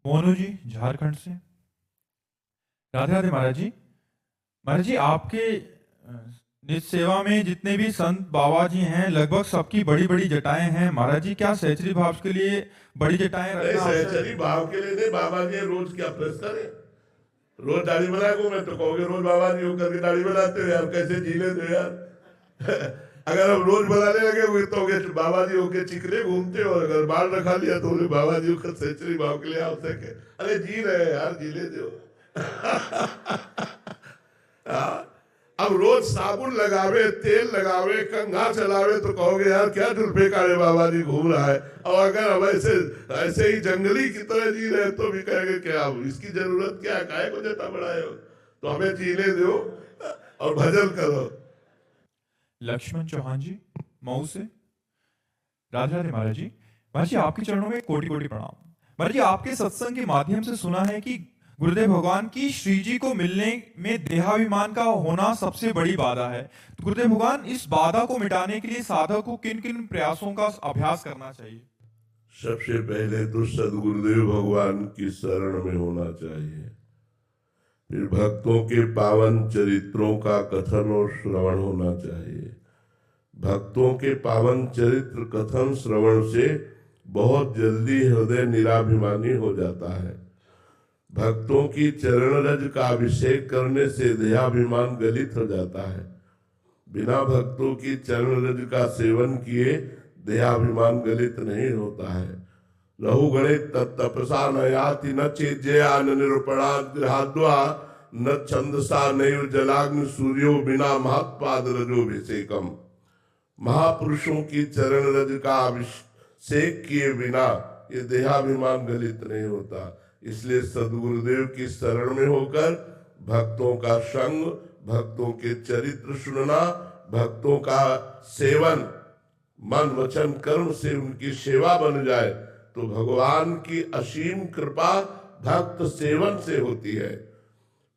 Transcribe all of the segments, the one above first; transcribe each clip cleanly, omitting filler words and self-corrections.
मोनू जी झारखंड से। राधे राधे महाराज जी। महाराज जी आपके निज सेवा में जितने भी संत बाबा जी हैं लगभग सबकी बड़ी बड़ी जटाएं हैं। महाराज जी क्या सहचरी भाव के लिए बड़ी जटाएं नहीं, रखना आवश्यक सहचरी है? भाव के लिए नहीं। बाबा जी रोज क्या प्रेस करे? रोज दाढ़ी बना को मैं तो कहोगे रोज बाबा जी होकर के दाढ़ी बनाते हो यार, कैसे जी लेते हो यार? अगर हम रोज बनाने लगे हुए तो बाबा जी होके चिकने घूमते हो, अगर बाल रखा लिया तो बाबा जी होकर सहचरी भाव के लिए आवश्यक है। अरे जी रहे यार, जी लेते हो। अब रोज साबुन लगावे, तेल लगावे, कंघा चलावे तो कहोगे यार क्या जुल्फे काले बाबा जी घूम रहा है। और अगर हम ऐसे ऐसे ही जंगली की तरह जी रहे तो भी कहेंगे क्या इसकी जरूरत क्या है, काहे को जटा बढ़ाए हो? तो हमें जीने दो और भजन करो। लक्ष्मण चौहान जी मऊ से। राधे राधे महाराज जी। महाराज जी आपके चरणों में कोटि कोटि प्रणाम। महाराज जी आपके सत्संग के माध्यम से सुना है कि गुरुदेव भगवान की श्री जी को मिलने में देहाभिमान का होना सबसे बड़ी बाधा है। तो गुरुदेव भगवान इस बाधा को मिटाने के लिए साधक को किन किन प्रयासों का अभ्यास करना चाहिए? सबसे पहले तो सदगुरुदेव भगवान की शरण में होना चाहिए। फिर भक्तों के पावन चरित्रों का कथन और श्रवण होना चाहिए। भक्तों के पावन चरित्र कथन श्रवण से बहुत जल्दी हृदय निराभिमानी हो जाता है। भक्तों की चरण रज का अभिषेक करने से देहाभिमान गलित हो जाता है। बिना भक्तों की चरण रज का सेवन किए देहाभिमान गलित नहीं होता है। रहु गणित तत्तपसा न याति न चेज्या न निरूपणा गृहाद्वा न छंदसा नैव जलाग्नि सूर्यो बिना महत्पाद रजोभिषेकम। महापुरुषों की चरण रज का अभिषेक किए बिना ये देहाभिमान गलित नहीं होता। इसलिए सदगुरुदेव की शरण में होकर भक्तों का संग, भक्तों के चरित्र सुनना, भक्तों का सेवन, मन वचन कर्म से उनकी सेवा बन जाए तो भगवान की असीम कृपा भक्त सेवन से होती है।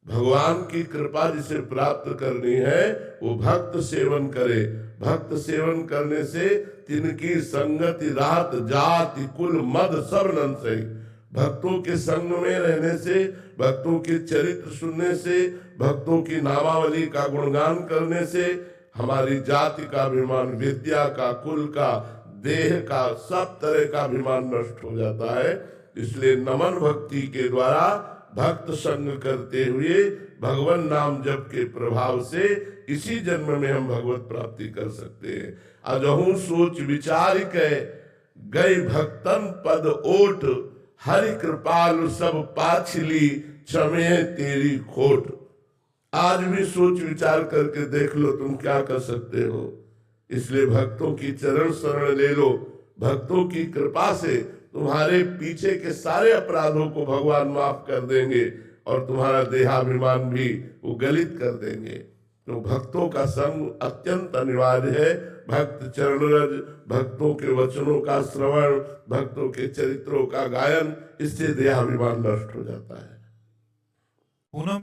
भगवान की कृपा जिसे प्राप्त करनी है वो भक्त सेवन करे। भक्त सेवन करने से तिनकी संगति रात जाति कुल मद सब नंसे। भक्तों के संग में रहने से, भक्तों के चरित्र सुनने से, भक्तों की नामावली का गुणगान करने से हमारी जाति का अभिमान, विद्या का, कुल का, देह का, सब तरह का अभिमान नष्ट हो जाता है। इसलिए नमन भक्ति के द्वारा भक्त संग करते हुए भगवान नाम जप के प्रभाव से इसी जन्म में हम भगवत प्राप्ति कर सकते हैं। अजहू सोच विचार के गई भक्तन पद ओट, हरि कृपालु सब पाछली क्षमे तेरी खोट। आज भी सोच विचार करके देख लो तुम क्या कर सकते हो। इसलिए भक्तों की चरण शरण ले लो। भक्तों की कृपा से तुम्हारे पीछे के सारे अपराधों को भगवान माफ कर देंगे और तुम्हारा देहाभिमान भी वो गलित कर देंगे। तो भक्तों का संग अत्यंत अनिवार्य है। भक्त चरण रज, भक्तों के वचनों का श्रवण, भक्तों के चरित्रों का गायन, इससे देहाभिमान नष्ट हो जाता है।